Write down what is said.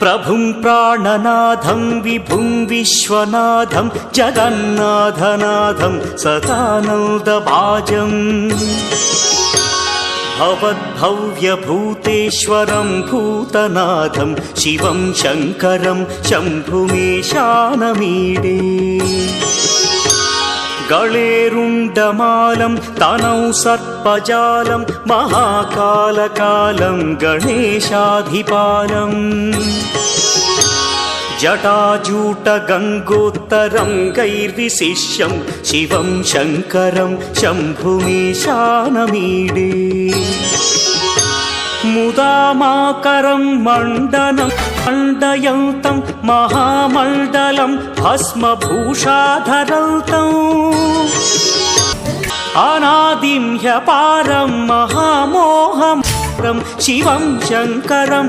ప్రభుం ప్రాణనాథం విభుం Viswanatham జగన్నాథనాథం సదానందభాజం భవద్భవ్యభూతేశ్వరం భూతనాథం Shivam Shankaram శంభుమేశానమీడే గళేరుండమాలం తనౌ సర్పజాలం మహాకాలకాలం గణేశాధిపాలం జటాజూటగంగోత్తరం గైర్విశిష్యం Shivam Shankaram శంభుమేశానమీడే ముదామాకరం మండనం మండయంతం మహామండలం భస్మభూషాధరంతం అనాదిం హ్యపారం మహామోహం Shivam Shankaram